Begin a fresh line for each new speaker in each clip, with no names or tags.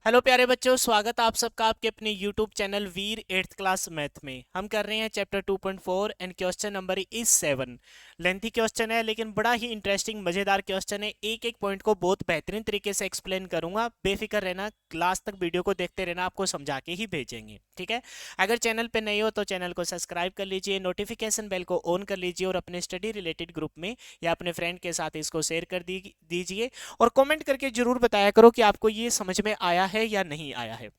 Hello प्यारे बच्चों, स्वागत है आप सबका आपके अपने यूट्यूब चैनल वीर 8th क्लास मैथ में। हम कर रहे हैं chapter 2.4 and question number is 7। Lengthy question है लेकिन बड़ा ही इंटरेस्टिंग मजेदार क्वेश्चन है। एक एक पॉइंट को बहुत बेहतरीन तरीके से एक्सप्लेन करूंगा। बेफिक्र रहना, क्लास तक वीडियो को देखते रहना, आपको समझा के ही भेजेंगे, ठीक है। अगर चैनल पे नए हो तो चैनल को सब्सक्राइब कर लीजिए, नोटिफिकेशन बेल को ऑन कर लीजिए और अपने स्टडी रिलेटेड ग्रुप में या अपने फ्रेंड के साथ इसको शेयर कर दीजिए। और कमेंट करके जरूर बताया करो कि आपको ये समझ में आया है या नहीं आया है।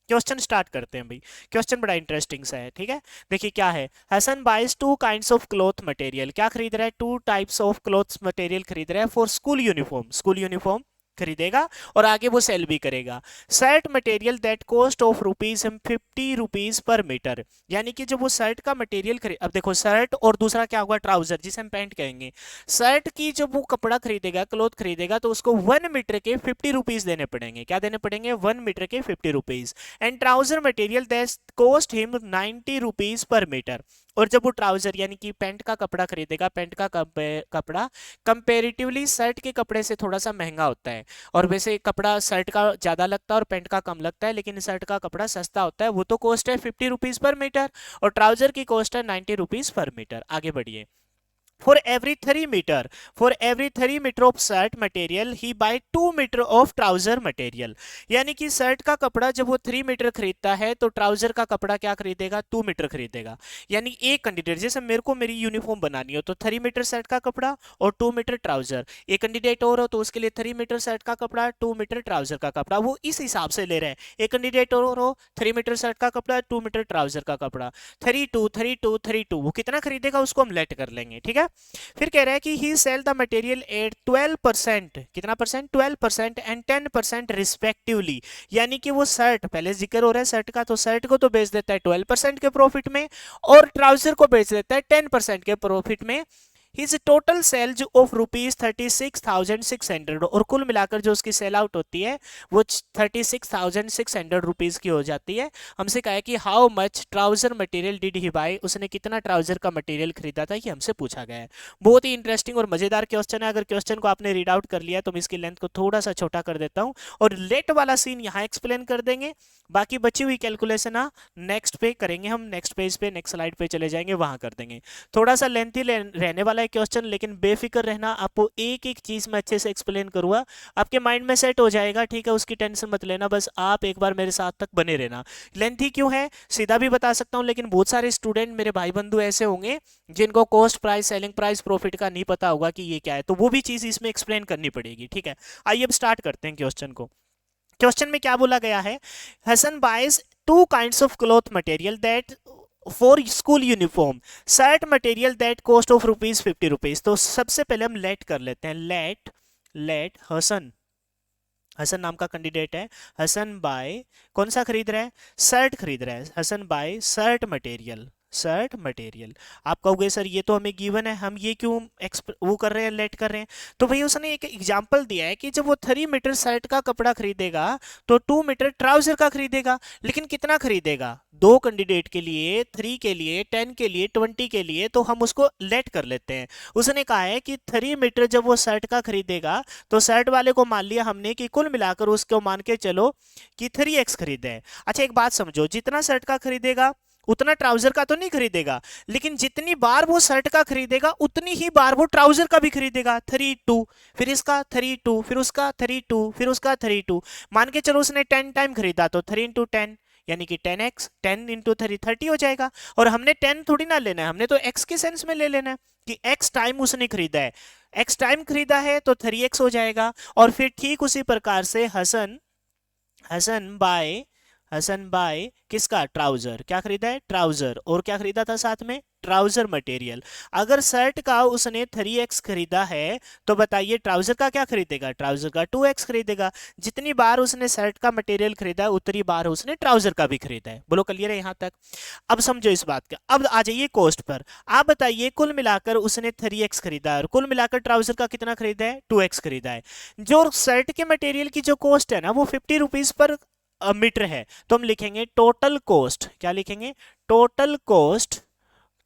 क्वेश्चन स्टार्ट करते हैं भाई। क्वेश्चन बड़ा इंटरेस्टिंग सा है, ठीक है। देखिए क्या है। Hasan buys two kinds of cloth material. क्या खरीद रहा है? Two types of cloth material खरीद रहा है for school uniform. School uniform खरीदेगा और आगे वो सेल भी करेगा। Shirt material that cost of ₹50 per metre. यानी कि जब वो शर्ट का मटेरियल खरीद, अब देखो शर्ट और दूसरा क्या होगा, ट्राउजर, जिसे हम पैंट कहेंगे। शर्ट की जब वो कपड़ा खरीदेगा, क्लोथ खरीदेगा, तो उसको 1 मीटर के ₹50 देने पड़ेंगे। क्या देने पड़ेंगे? 1 मीटर के ₹50। And trouser material that cost him ₹90 पर मीटर। और जब वो ट्राउजर यानी कि पैंट का कपड़ा खरीदेगा, पैंट का कपड़ा कंपेरेटिवली शर्ट के कपड़े से थोड़ा सा महंगा होता है। और वैसे कपड़ा शर्ट का ज्यादा लगता है और पैंट का कम लगता है, लेकिन शर्ट का कपड़ा सस्ता होता है। वो तो कॉस्ट है ₹50 पर मीटर और ट्राउजर की कॉस्ट है ₹90 पर मीटर। आगे बढ़िए। For every 3 metre of shirt material he buy 2 metre of trouser material. यानी कि शर्ट का कपड़ा जब वो 3 मीटर खरीदता है तो ट्राउजर का कपड़ा क्या खरीदेगा? 2 मीटर खरीदेगा। यानी एक कैंडिडेट, जैसे मेरे को मेरी यूनिफॉर्म बनानी हो तो 3 मीटर शर्ट का कपड़ा और 2 मीटर ट्राउजर। एक कैंडिडेट और हो तो उसके लिए 3 मीटर शर्ट का कपड़ा, 2 मीटर ट्राउजर का कपड़ा। वो इस हिसाब से ले रहे हैं। एक कैंडिडेट और हो 3 मीटर शर्ट का कपड़ा, 2 मीटर ट्राउजर का कपड़ा। 32 वो कितना खरीदेगा उसको हम लेट कर लेंगे, ठीक है। फिर कह रहा है कि ही सेल द मटेरियल एट 12%। कितना परसेंट? 12% and 10% respectively. यानी कि वो शर्ट, पहले जिक्र हो रहा है शर्ट का, तो शर्ट को तो बेच देता है 12% के प्रॉफिट में और ट्राउजर को बेच देता है 10% के प्रॉफिट में। हिज टोटल सेल जो ऑफ ₹36,600, और कुल मिलाकर जो उसकी सेल आउट होती है वो ₹36,600 की हो जाती है। हमसे कहा है कि how much trouser material did he buy. उसने कितना ट्राउजर का मटेरियल खरीदा था, ये हमसे पूछा गया है। बहुत ही इंटरेस्टिंग और मजेदार क्वेश्चन है। अगर क्वेश्चन को आपने रीड आउट कर लिया तो मैं इसकी लेंथ को थोड़ा सा छोटा कर देता हूं और लेट वाला सीन यहाँ एक्सप्लेन कर देंगे। बाकी बची हुई कैलकुलेशन नेक्स्ट पे करेंगे हम, नेक्स्ट पेज पे, नेक्स्ट स्लाइड पे चले जाएंगे, वहां कर देंगे। थोड़ा सा लेंथी रहने वाला है क्वेश्चन, लेकिन बेफिक्र रहना, आपको एक एक चीज में अच्छे से एक्सप्लेन करूंगा, आपके माइंड में सेट हो जाएगा, ठीक है। उसकी टेंशन मत लेना, बस आप एक बार मेरे साथ तक बने रहना। लेंथी क्यों है सीधा भी बता सकता हूं, लेकिन बहुत सारे स्टूडेंट मेरे भाई बंधु ऐसे होंगे जिनको cost price, selling price, profit का नहीं पता होगा कि ये क्या है, तो वो भी चीज इसमें एक्सप्लेन करनी पड़ेगी, ठीक है। आइए अब स्टार्ट करते हैं क्वेश्चन को। क्वेश्चन में क्या बोला गया है? Hasan buys two kinds of cloth material that for school uniform. Shirt material that cost of ₹50। तो सबसे पहले हम लेट कर लेते हैं। लेट लेट हसन, हसन नाम का कैंडिडेट है। हसन बाय कौन सा खरीद रहा है? शर्ट खरीद रहा है। Hasan buy shirt material, shirt material. आप कहोगे सर ये तो हमें गिवन है, हम ये क्यों वो कर रहे हैं, लेट कर रहे हैं? तो भाई उसने एक एग्जांपल दिया है कि जब वो 3 मीटर शर्ट का कपड़ा खरीदेगा तो 2 मीटर ट्राउजर का खरीदेगा। लेकिन कितना खरीदेगा? दो कैंडिडेट के लिए, 3 के लिए, 10 के लिए, 20 के लिए, तो हम उसको लेट कर लेते हैं। उसने कहा है कि 3 मीटर जब वो शर्ट का खरीदेगा तो शर्ट वाले को मान लिया हमने कि कुल मिलाकर उसको मान के चलो कि 3x खरीदा है। अच्छा एक बात समझो, जितना शर्ट का खरीदेगा उतना ट्राउजर का तो नहीं खरीदेगा, लेकिन जितनी बार वो शर्ट का खरीदेगा उतनी ही बार वो ट्राउजर का भी खरीदेगा। 3 2, फिर इसका 3 2, फिर उसका 3 2, फिर उसका 3 2। मान के चलो उसने 10 टाइम खरीदा तो 3 × 10 यानी कि 10x, 10 × 3 30 हो जाएगा। और हमने 10 थोड़ी ना लेना है, हमने तो x के सेंस में ले लेना है कि x टाइम उसने खरीदा है। x टाइम खरीदा है तो 3x हो जाएगा। और फिर ठीक उसी प्रकार से हसन हसन बाय हसन बाय किसका? ट्राउजर। क्या खरीदा है? ट्राउजर। और क्या खरीदा था साथ में? Trouser material. अगर शर्ट का उसने 3x खरीदा है तो बताइए ट्राउजर का क्या खरीदेगा? ट्राउजर का 2x खरीदेगा। जितनी बार उसने शर्ट का मटेरियल खरीदा है उतनी बार उसने ट्राउजर का भी खरीदा है। बोलो क्लियर है यहां तक? अब समझो इस बात का। अब आ जाइए कॉस्ट पर। आप बताइए कुल मिलाकर उसने 3x खरीदा है और कुल मिलाकर ट्राउजर का कितना खरीदा है? 2x खरीदा है। जो शर्ट के मटेरियल की जो कॉस्ट है ना वो ₹50 पर मीटर है। तो हम लिखेंगे टोटल कॉस्ट। क्या लिखेंगे? Total cost,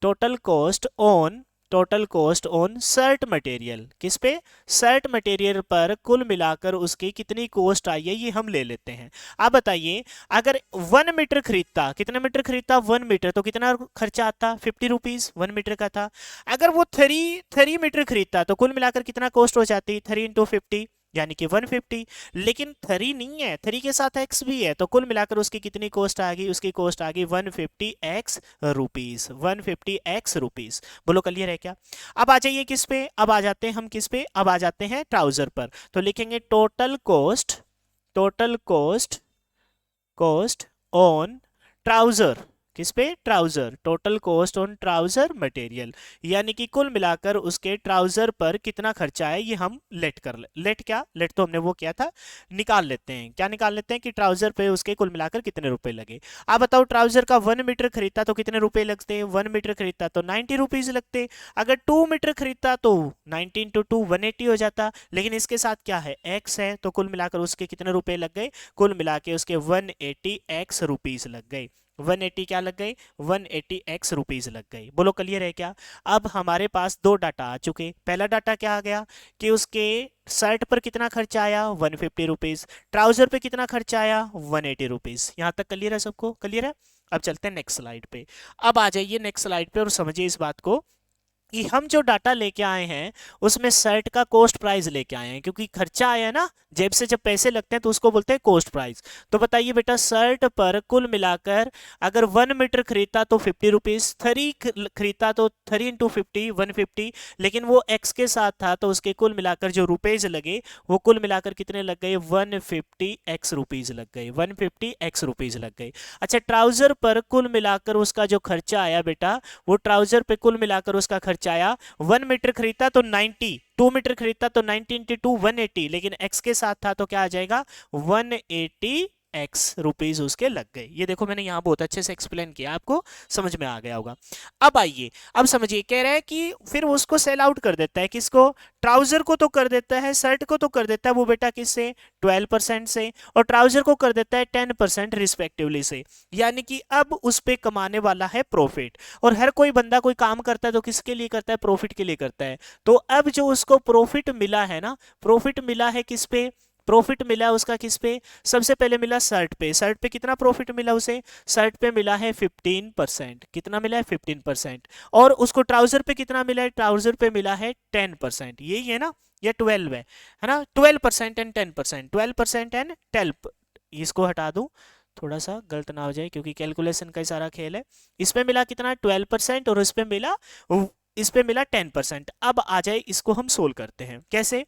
total cost on total cost on shirt material, किस पे, शर्ट मटेरियल पर कुल मिलाकर उसकी कितनी कॉस्ट आई है ये हम ले लेते हैं। अब बताइए अगर 1 मीटर खरीदता, कितने मीटर खरीदता, 1 मीटर, तो कितना खर्चा आता, 50 रुपीज 1 मीटर का था। अगर वो 3 मीटर खरीदता तो कुल मिलाकर कितना कॉस्ट हो जाती, 3 × 50 यानी कि 150। लेकिन 3 नहीं है, 3 के साथ x भी है, तो कुल मिलाकर उसकी कितनी कॉस्ट आ गई, उसकी कॉस्ट आ गई 150x रुपीज, 150x रुपीज। बोलो क्लियर है क्या। अब आ जाइए किस पे, अब आ जाते हैं हम किस पे, अब आ जाते हैं ट्राउजर पर। तो लिखेंगे total cost, total cost, cost on trouser, किस पे, trouser, total cost on trouser material, यानी कि कुल मिलाकर उसके ट्राउजर पर कितना खर्चा है ये हम लेट कर लेट क्या, लेट तो हमने वो किया था, निकाल लेते हैं। क्या निकाल लेते हैं कि ट्राउजर पे उसके कुल मिलाकर कितने रुपए लगे। आप बताओ ट्राउजर का 1 मीटर खरीदता तो कितने रुपए लगते, 1 मीटर खरीदता तो 90 रुपीज लगते। अगर 2 मीटर खरीदता तो 19 × 2 180 हो जाता। लेकिन इसके साथ क्या है, एक्स है, तो कुल मिलाकर उसके कितने रुपए लग गए, कुल मिला के उसके 180x रुपीज लग गए। 180 क्या लग गई, 180x रुपीज लग गई। बोलो क्लियर है क्या। अब हमारे पास दो डाटा आ चुके। पहला डाटा क्या आ गया कि उसके शर्ट पर कितना खर्चा आया, 150 रुपीज, ट्राउजर पे कितना खर्चा आया, 180 रुपीज। यहां तक क्लियर है, सबको क्लियर है। अब चलते हैं नेक्स्ट स्लाइड पे। अब आ जाइए नेक्स्ट स्लाइड पे और समझिए इस बात को कि हम जो डाटा लेके आए हैं उसमें शर्ट का कॉस्ट प्राइस लेके आए हैं, क्योंकि खर्चा आया ना, जेब से जब पैसे लगते हैं तो उसको बोलते हैं कॉस्ट प्राइस। तो बताइए बेटा शर्ट पर कुल मिलाकर अगर 1 मीटर खरीदता तो 50 रुपीज, 3 खरीदता तो 3 × 50 150, लेकिन वो एक्स के साथ था तो उसके कुल मिलाकर जो रुपीज लगे वो कुल मिलाकर कितने लग गए, 150x रुपीज लग गए, 150x रुपीज लग गए। अच्छा ट्राउजर पर कुल मिलाकर उसका जो खर्चा आया बेटा, वो ट्राउजर पे कुल मिलाकर उसका खर्चा आया, 1 मीटर खरीदता तो 90, 2 मीटर खरीदता तो 90 × 2 180, लेकिन x के साथ था तो क्या आ जाएगा, 180x रुपीज उसके लग गए। ये देखो मैंने यहाँ बहुत अच्छे से एक्सप्लेन किया, आपको समझ में आ गया होगा। अब आइए, अब समझिए, कह रहा है कि फिर उसको सेल आउट कर देता है, किसको, ट्राउजर को तो कर देता है, शर्ट को तो कर देता है वो बेटा किससे, 12% से, और ट्राउजर को कर देता है 10% रिस्पेक्टिवली से। यानी कि अब उस पे कमाने वाला है प्रॉफिट। और हर कोई बंदा कोई काम करता है तो किसके लिए करता है, प्रॉफिट के लिए करता है। तो अब जो उसको प्रॉफिट मिला है ना, प्रॉफिट मिला है किस पे, प्रॉफिट मिला उसका किस पे, सबसे पहले मिला शर्ट पे। शर्ट पे कितना प्रॉफिट मिला उसे, शर्ट पे मिला है 15%, कितना मिला है 15%। और उसको ट्राउजर पे कितना मिला है, ट्राउजर पे मिला है 10%, यही है ना, ये 12 है ना, 12% एंड 10%, 12% एंड 10। इसको हटा दूं, थोड़ा सा गलत ना हो जाए क्योंकि कैलकुलेशन का सारा खेल है। इस पे मिला कितना 12% और इस पे मिला 10%। अब आ जाए इसको हम सोल्व करते हैं, कैसे।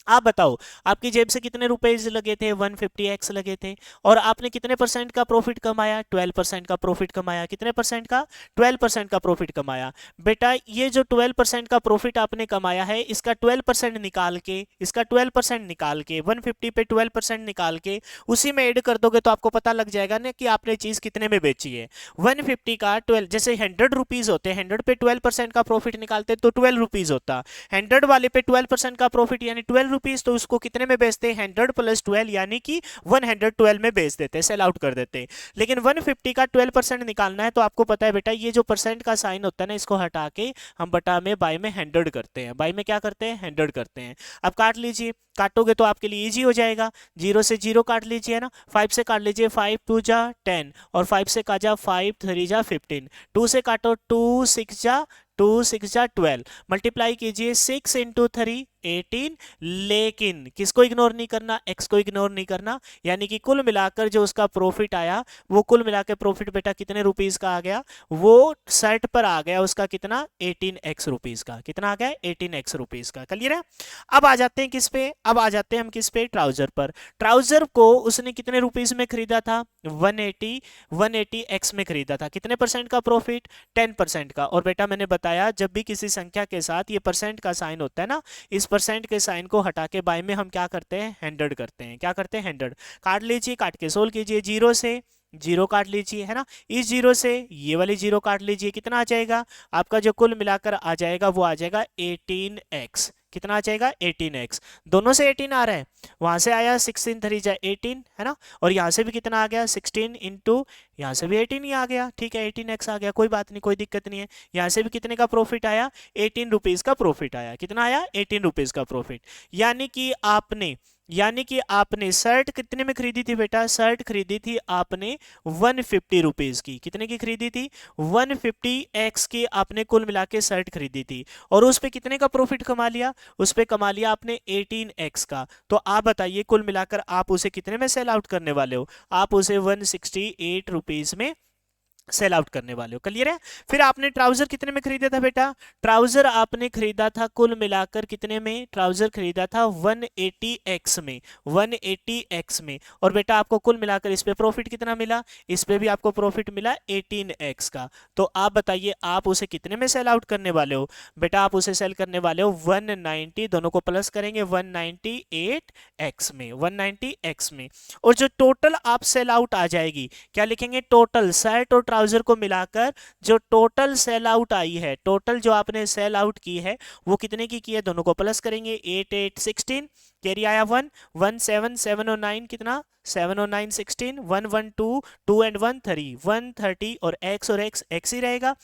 आप बताओ आपकी जेब से कितने रुपए लगे थे, 150x लगे थे, और आपने कितने परसेंट का प्रॉफिट कमाया, 12% का प्रॉफिट कमाया। कितने परसेंट का, 12% का प्रॉफिट कमाया। बेटा ये जो 12% का प्रॉफिट आपने कमाया है, इसका 12% निकाल के, इसका 12% निकाल के, 150 पे 12% निकाल के उसी में ऐड कर दोगे तो आपको पता लग जाएगा ना कि आपने चीज कितने में बेची है। 150 का 12, जैसे 100 रुपीज होते हैं, 100 पे 12% का प्रॉफिट निकालते तो 12 रुपीज होता। 100 वाले पे 12% का प्रॉफिट यानी 12 रुपीज, तो उसको कितने में बेचते हैं, 100 + 12 यानी कि 112 में बेच देते, सेल आउट कर देते। लेकिन 150 का 12% निकालना है तो आपको पता है बेटा ये जो परसेंट का साइन होता है ना, इसको हटा के हम बटा में बाय में 100 करते हैं, बाय में क्या करते हैं, 100 करते हैं। अब काट लीजिए, काटोगे तो आपके लिए इजी हो जाएगा, 0 से 0 काट लीजिए ना, 5 से काट लीजिए, 5 2 जा 10, और 5 से काटा 5 3 जा 15, 2 से काटो 2 6 जा 2 6 जा 12, मल्टीप्लाई कीजिए 6 × 3 18। लेकिन किसको इग्नोर नहीं करना, x को इग्नोर नहीं करना। यानी कि कुल मिलाकर जो उसका प्रॉफिट आया, वो कुल मिलाकर प्रॉफिट बेटा कितने रुपीस का आ गया, वो शर्ट पर आ गया उसका कितना, 18x रुपीस का। कितना आ गया, 18x रुपीस का। क्लियर है। अब आ जाते हैं किस पे, अब आ जाते हैं हम किस पे, ट्राउजर पर। ट्राउजर को उसने कितने रुपीस में खरीदा था, 180x में खरीदा था। कितने परसेंट का प्रॉफिट, 10% का। और बेटा मैंने बताया जब भी किसी संख्या के साथ ये परसेंट का साइन होता है ना, इस परसेंट के साइन को हटा के बाय में हम क्या करते हैं, 100 करते हैं। क्या करते हैं, 100 काट लीजिए, काट के सोल्व कीजिए, 0 से 0 काट लीजिए, है ना, इस 0 से ये वाली 0 काट लीजिए, कितना आ जाएगा आपका जो कुल मिलाकर आ जाएगा वो आ जाएगा 18x। कितना आ जाएगा 18x। दोनों से 18 आ रहा है, वहां से आया 16 3 जा 18 है ना, और यहाँ से भी कितना आ गया 16 इंटू, यहाँ से भी 18 ही आ गया, ठीक है 18x आ गया, कोई बात नहीं, कोई दिक्कत नहीं है। यहाँ से भी कितने का प्रॉफिट आया 18 रुपीज का प्रॉफिट आया, कितना आया 18 रुपीज का प्रॉफिट। यानी कि आपने शर्ट कितने में खरीदी थी बेटा, शर्ट खरीदी थी आपने 150 रुपीज की, कितने की खरीदी थी 150x की आपने कुल मिला के शर्ट खरीदी थी, और उस पे कितने का प्रॉफिट कमा लिया, उस पे कमा लिया आपने 18x का। तो आप बताइए कुल मिलाकर आप उसे कितने में सेल आउट करने वाले हो, आप उसे 168 रुपीज में सेल आउट करने वाले हो, क्लियर है। फिर आपने ट्राउजर कितने में खरीदा था बेटा, ट्राउजर आपने खरीदा था कुल मिलाकर कितने में, ट्राउजर खरीदा था 180x में, 180x में, और बेटा आपको कुल मिलाकर इस पे प्रॉफिट कितना मिला, इस पे भी आपको प्रॉफिट मिला 18x का। तो आप बताइए आप उसे कितने में सेल आउट करने वाले हो, बेटा आप उसे सेल करने वाले हो 190, दोनों को प्लस करेंगे 198x में, 190x में। और जो टोटल आप सेल आउट आ जाएगी, क्या लिखेंगे, टोटल शर्ट और ट्राउजर को मिलाकर जो टोटल सेल आउट आई है, टोटल जो आपने सेल आउट की है वो कितने की है, दोनों को प्लस करेंगे 8 8 16, कैरी आया 1 1 7 7 और 9 कितना 7 और 9 16, 1 1 2 2 एंड 1 3 130, और x ही रहेगा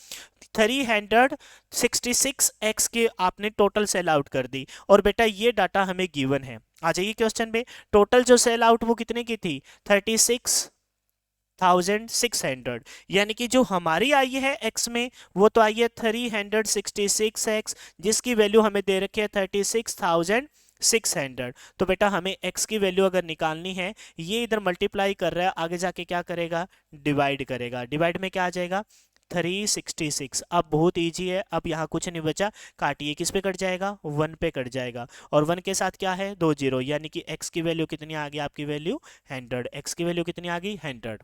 366x के आपने टोटल सेल आउट कर दी। और बेटा ये डाटा हमें गिवन है, आ जाइए क्वेश्चन पे, टोटल जो सेल आउट वो कितने की थी 36,600, यानी कि जो हमारी आई है x में वो तो आई है 366x, जिसकी वैल्यू हमें दे रखी है 36,600। तो बेटा हमें x की वैल्यू अगर निकालनी है, ये इधर मल्टीप्लाई कर रहा है, आगे जाके क्या करेगा डिवाइड करेगा, डिवाइड में क्या आ जाएगा 366। अब बहुत इजी है, अब यहाँ कुछ नहीं बचा, काटिए किस पे कट जाएगा 1 पे कट जाएगा, और 1 के साथ क्या है 2 जीरो, यानी कि x की वैल्यू कितनी आ गई आपकी वैल्यू 100, x की वैल्यू कितनी आ गई 100,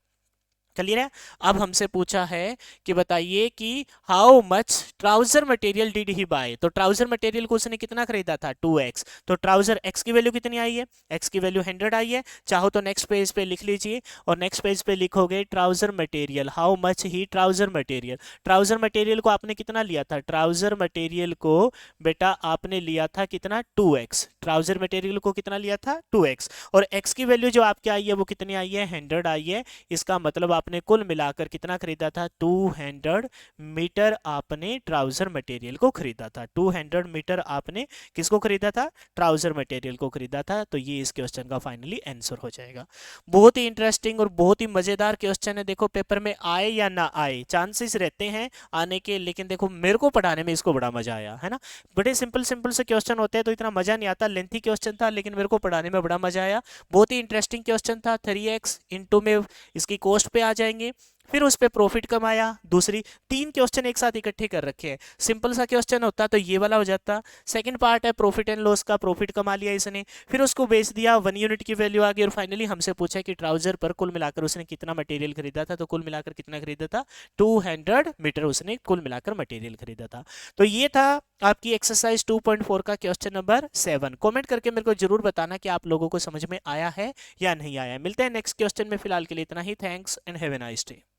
क्लियर है। अब हमसे पूछा है कि बताइए कि how much trouser material did he buy, तो ट्राउजर मटेरियल को उसने कितना खरीदा था 2x, तो ट्राउजर x की वैल्यू कितनी आई है, x की वैल्यू 100 आई है। चाहो तो नेक्स्ट पेज पे लिख लीजिए, और नेक्स्ट पेज पे लिखोगे trouser material, how much he trouser material, trouser material को आपने कितना लिया था, ट्राउजर मटेरियल को बेटा आपने लिया था कितना 2x, ट्राउजर मटेरियल को कितना लिया था 2x, और x की वैल्यू जो आपकी आई है वो कितनी आई है 100 आई है। इसका मतलब आपने कुल मिलाकर कितना खरीदा था 200 मीटर आपने ट्राउजर मटेरियल को खरीदा था, 200 मीटर आपने किसको खरीदा था ट्राउजर मटेरियल को खरीदा था। तो ये इस क्वेश्चन का फाइनली आंसर हो जाएगा। बहुत ही इंटरेस्टिंग और बहुत ही मजेदार क्वेश्चन है, देखो पेपर में आए या ना आए चांसेस रहते हैं आने के, लेकिन देखो मेरे को पढ़ाने में इसको बड़ा मजा आया है ना, बड़े सिंपल सिंपल से क्वेश्चन होते हैं तो इतना मजा नहीं आता, लेंथी क्वेश्चन था लेकिन मेरे को पढ़ाने में बड़ा मजा आया, बहुत ही इंटरेस्टिंग क्वेश्चन था। 3x इंटू में इसकी कॉस्ट पे आ जाएंगे, फिर उस पे प्रॉफिट कमाया, दूसरी 3 क्वेश्चन एक साथ इकट्ठे कर रखे हैं, सिंपल सा क्वेश्चन होता तो ये वाला हो जाता। सेकंड पार्ट है प्रॉफिट एंड लॉस का, प्रॉफिट कमा लिया इसने, फिर उसको बेच दिया 1 यूनिट की वैल्यू आ गई, और फाइनली हमसे पूछा कि ट्राउजर पर कुल मिलाकर उसने कितना मटेरियल खरीदा था, तो कुल मिलाकर कितना खरीदा था 200 मीटर उसने कुल मिलाकर मटेरियल खरीदा था। तो ये था आपकी एक्सरसाइज 2.4 का क्वेश्चन नंबर 7। कमेंट करके मेरे को जरूर बताना कि आप लोगों को समझ में आया है या नहीं आया। मिलते हैं नेक्स्ट क्वेश्चन में, फिलहाल के लिए इतना ही। Thanks and have a nice day.